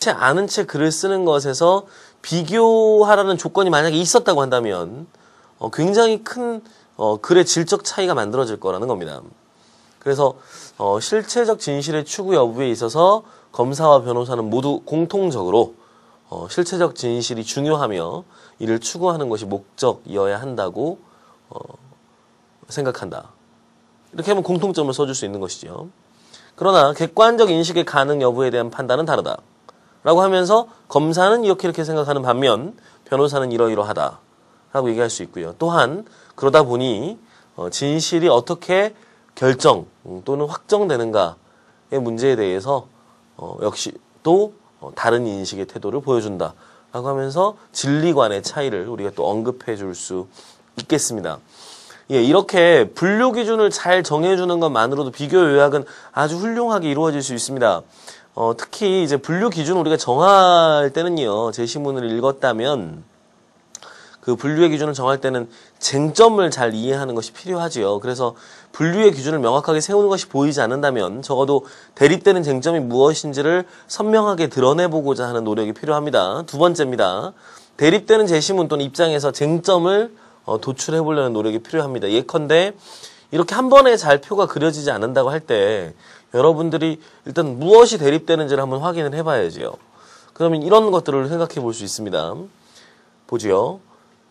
아는 채 글을 쓰는 것에서 비교하라는 조건이 만약에 있었다고 한다면 굉장히 큰 글의 질적 차이가 만들어질 거라는 겁니다. 그래서 실체적 진실의 추구 여부에 있어서 검사와 변호사는 모두 공통적으로 실체적 진실이 중요하며 이를 추구하는 것이 목적이어야 한다고 생각한다. 이렇게 하면 공통점을 써줄 수 있는 것이죠. 그러나 객관적 인식의 가능 여부에 대한 판단은 다르다. 라고 하면서 검사는 이렇게 생각하는 반면 변호사는 이러이러하다. 라고 얘기할 수 있고요. 또한 그러다 보니 진실이 어떻게 결정 또는 확정되는가의 문제에 대해서 역시 또 다른 인식의 태도를 보여준다. 라고 하면서 진리관의 차이를 우리가 또 언급해 줄 수 있겠습니다. 예, 이렇게 분류 기준을 잘 정해주는 것만으로도 비교 요약은 아주 훌륭하게 이루어질 수 있습니다. 특히 이제 분류 기준을 우리가 정할 때는요, 제시문을 읽었다면 그 분류의 기준을 정할 때는 쟁점을 잘 이해하는 것이 필요하지요. 그래서 분류의 기준을 명확하게 세우는 것이 보이지 않는다면 적어도 대립되는 쟁점이 무엇인지를 선명하게 드러내보고자 하는 노력이 필요합니다. 두 번째입니다. 대립되는 제시문 또는 입장에서 쟁점을 도출해보려는 노력이 필요합니다. 예컨대 이렇게 한 번에 잘 표가 그려지지 않는다고 할 때 여러분들이 일단 무엇이 대립되는지를 한번 확인을 해봐야지요. 그러면 이런 것들을 생각해 볼 수 있습니다. 보지요.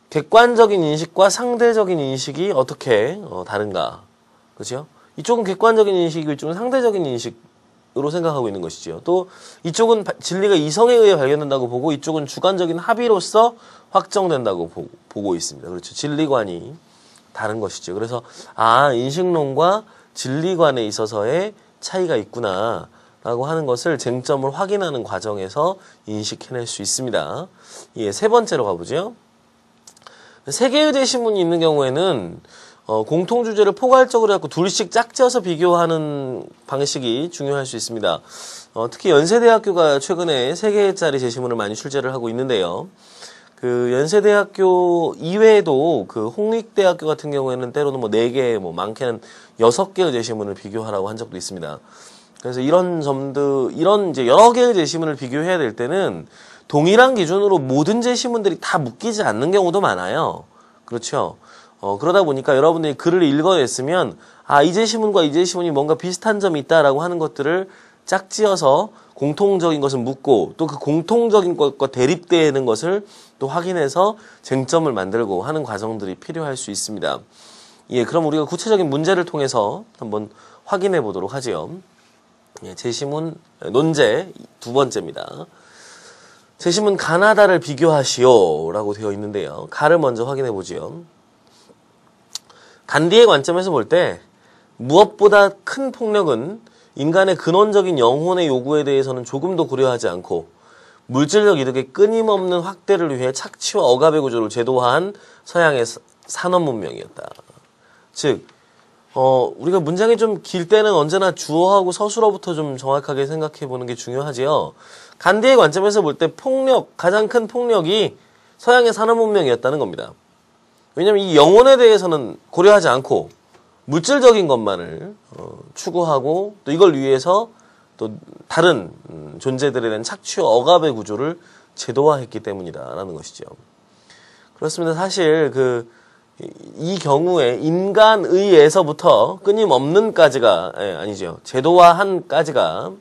객관적인 인식과 상대적인 인식이 어떻게 다른가. 그렇죠? 이쪽은 객관적인 인식이고 이쪽은 상대적인 인식으로 생각하고 있는 것이죠. 또 이쪽은 진리가 이성에 의해 발견된다고 보고 이쪽은 주관적인 합의로서 확정된다고 보고 있습니다. 그렇죠? 진리관이 다른 것이죠. 그래서 인식론과 진리관에 있어서의 차이가 있구나 라고 하는 것을 쟁점을 확인하는 과정에서 인식해낼 수 있습니다. 예, 세 번째로 가보죠. 세 개의 제시문이 있는 경우에는 공통주제를 포괄적으로 해갖고 둘씩 짝지어서 비교하는 방식이 중요할 수 있습니다. 특히 연세대학교가 최근에 3개짜리 제시문을 많이 출제를 하고 있는데요. 그 연세대학교 이외에도 그 홍익대학교 같은 경우에는 때로는 4개, 많게는 6개의 제시문을 비교하라고 한 적도 있습니다. 그래서 이런 이제 여러 개의 제시문을 비교해야 될 때는 동일한 기준으로 모든 제시문들이 다 묶이지 않는 경우도 많아요. 그렇죠? 그러다 보니까 여러분들이 글을 읽어냈으면 이 제시문과 이 제시문이 뭔가 비슷한 점이 있다라고 하는 것들을 짝지어서 공통적인 것을 묻고 또 그 공통적인 것과 대립되는 것을 또 확인해서 쟁점을 만들고 하는 과정들이 필요할 수 있습니다. 예, 그럼 우리가 구체적인 문제를 통해서 한번 확인해 보도록 하지요. 예, 제시문 논제 두 번째입니다. 제시문 가나다를 비교하시오 라고 되어 있는데요. 가를 먼저 확인해 보지요. 간디의 관점에서 볼 때 무엇보다 큰 폭력은 인간의 근원적인 영혼의 요구에 대해서는 조금도 고려하지 않고 물질적 이득의 끊임없는 확대를 위해 착취와 억압의 구조를 제도화한 서양의 산업 문명이었다. 즉, 우리가 문장이 좀 길 때는 언제나 주어하고 서술어부터 좀 정확하게 생각해 보는 게 중요하지요. 간디의 관점에서 볼 때 가장 큰 폭력이 서양의 산업 문명이었다는 겁니다. 왜냐하면 이 영혼에 대해서는 고려하지 않고 물질적인 것만을 추구하고 또 이걸 위해서 또 다른 존재들에 대한 착취와 억압의 구조를 제도화했기 때문이다라는 것이죠. 그렇습니다. 사실 이 경우에 인간의에서부터 끊임없는까지가 아니죠. 제도화한까지가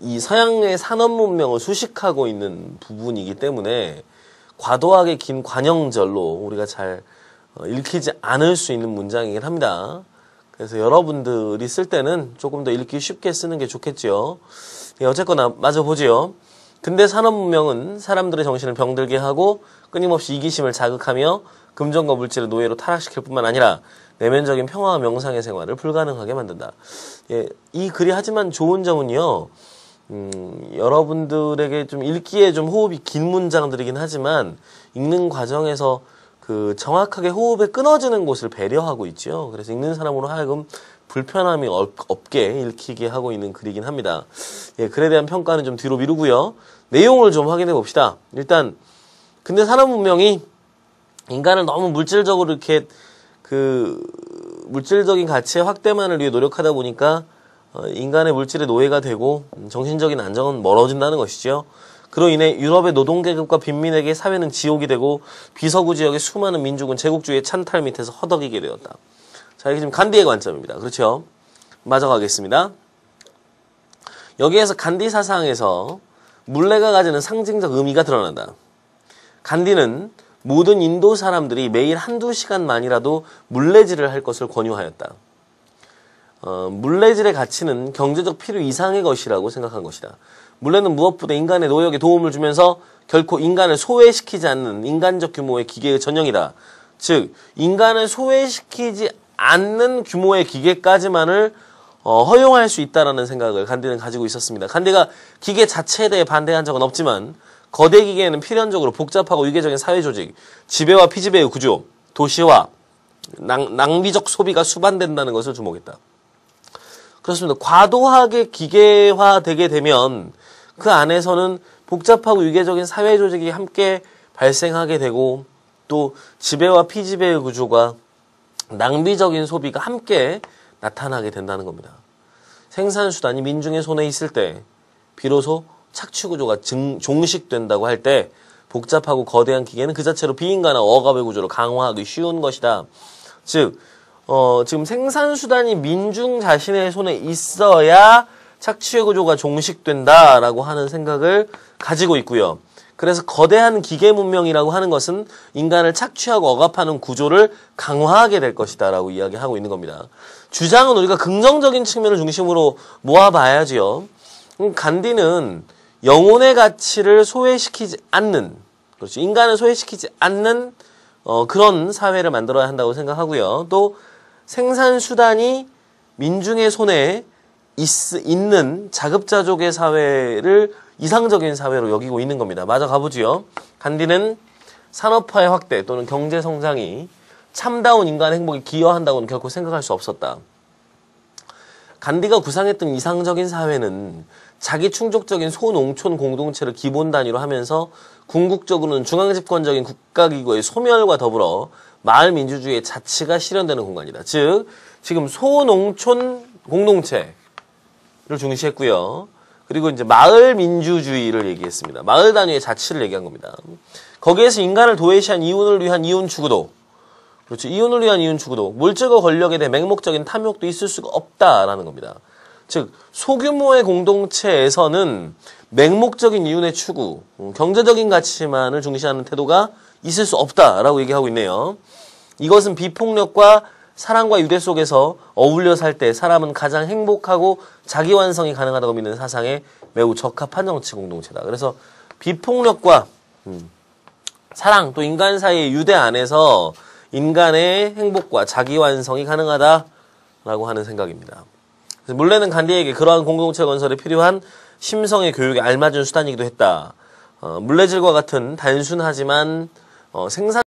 이 서양의 산업 문명을 수식하고 있는 부분이기 때문에 과도하게 긴 관형절로 우리가 잘 읽히지 않을 수 있는 문장이긴 합니다. 그래서 여러분들이 쓸 때는 조금 더 읽기 쉽게 쓰는 게 좋겠지요. 예, 어쨌거나 마저 보지요. 근대 산업 문명은 사람들의 정신을 병들게 하고 끊임없이 이기심을 자극하며 금전과 물질을 노예로 타락시킬 뿐만 아니라 내면적인 평화와 명상의 생활을 불가능하게 만든다. 예, 이 글이 하지만 좋은 점은요. 여러분들에게 좀 읽기에 좀 호흡이 긴 문장들이긴 하지만 읽는 과정에서 정확하게 호흡에 끊어지는 곳을 배려하고 있죠. 그래서 읽는 사람으로 하여금 불편함이 없게 읽히게 하고 있는 글이긴 합니다. 예, 글에 대한 평가는 좀 뒤로 미루고요. 내용을 좀 확인해 봅시다. 일단 근대 산업 문명이 인간을 너무 물질적으로 이렇게 물질적인 가치의 확대만을 위해 노력하다 보니까 인간의 물질의 노예가 되고 정신적인 안정은 멀어진다는 것이죠. 그로 인해 유럽의 노동계급과 빈민에게 사회는 지옥이 되고 비서구 지역의 수많은 민족은 제국주의의 찬탈 밑에서 허덕이게 되었다. 자, 이게 지금 간디의 관점입니다. 그렇죠? 마저 가겠습니다. 여기에서 간디 사상에서 물레가 가지는 상징적 의미가 드러난다. 간디는 모든 인도 사람들이 매일 한두 시간만이라도 물레질을 할 것을 권유하였다. 물레질의 가치는 경제적 필요 이상의 것이라고 생각한 것이다. 물레는 무엇보다 인간의 노역에 도움을 주면서 결코 인간을 소외시키지 않는 인간적 규모의 기계의 전형이다. 즉, 인간을 소외시키지 않는 규모의 기계까지만을 허용할 수 있다라는 생각을 간디는 가지고 있었습니다. 간디가 기계 자체에 대해 반대한 적은 없지만 거대 기계에는 필연적으로 복잡하고 위계적인 사회 조직, 지배와 피지배의 구조, 도시화, 낭비적 소비가 수반된다는 것을 주목했다. 그렇습니다. 과도하게 기계화되게 되면 그 안에서는 복잡하고 위계적인 사회 조직이 함께 발생하게 되고 또 지배와 피지배의 구조가 낭비적인 소비가 함께 나타나게 된다는 겁니다. 생산수단이 민중의 손에 있을 때 비로소 착취구조가 종식된다고 할 때 복잡하고 거대한 기계는 그 자체로 비인간화 억압의 구조를 강화하기 쉬운 것이다. 즉 지금 생산수단이 민중 자신의 손에 있어야 착취의 구조가 종식된다라고 하는 생각을 가지고 있고요. 그래서 거대한 기계 문명이라고 하는 것은 인간을 착취하고 억압하는 구조를 강화하게 될 것이다 라고 이야기하고 있는 겁니다. 주장은 우리가 긍정적인 측면을 중심으로 모아봐야지요. 간디는 영혼의 가치를 소외시키지 않는, 그렇죠. 인간을 소외시키지 않는 그런 사회를 만들어야 한다고 생각하고요. 또 생산수단이 민중의 손에 있는 자급자족의 사회를 이상적인 사회로 여기고 있는 겁니다. 마저 가보지요. 간디는 산업화의 확대 또는 경제 성장이 참다운 인간의 행복에 기여한다고는 결코 생각할 수 없었다. 간디가 구상했던 이상적인 사회는 자기 충족적인 소농촌 공동체를 기본 단위로 하면서 궁극적으로는 중앙집권적인 국가기구의 소멸과 더불어 마을 민주주의의 자치가 실현되는 공간이다. 즉, 지금 소농촌 공동체를 중시했고요. 그리고 이제 마을 민주주의를 얘기했습니다. 마을 단위의 자치를 얘기한 겁니다. 거기에서 인간을 도외시한 이윤을 위한 이윤 추구도, 그렇죠. 이윤을 위한 이윤 추구도, 물질과 권력에 대해 맹목적인 탐욕도 있을 수가 없다라는 겁니다. 즉, 소규모의 공동체에서는 맹목적인 이윤의 추구, 경제적인 가치만을 중시하는 태도가 있을 수 없다라고 얘기하고 있네요. 이것은 비폭력과 사랑과 유대 속에서 어울려 살 때 사람은 가장 행복하고 자기 완성이 가능하다고 믿는 사상에 매우 적합한 정치 공동체다. 그래서 비폭력과 사랑 또 인간 사이의 유대 안에서 인간의 행복과 자기 완성이 가능하다라고 하는 생각입니다. 그래서 물레는 간디에게 그러한 공동체 건설에 필요한 심성의 교육에 알맞은 수단이기도 했다. 물레질과 같은 단순하지만 생산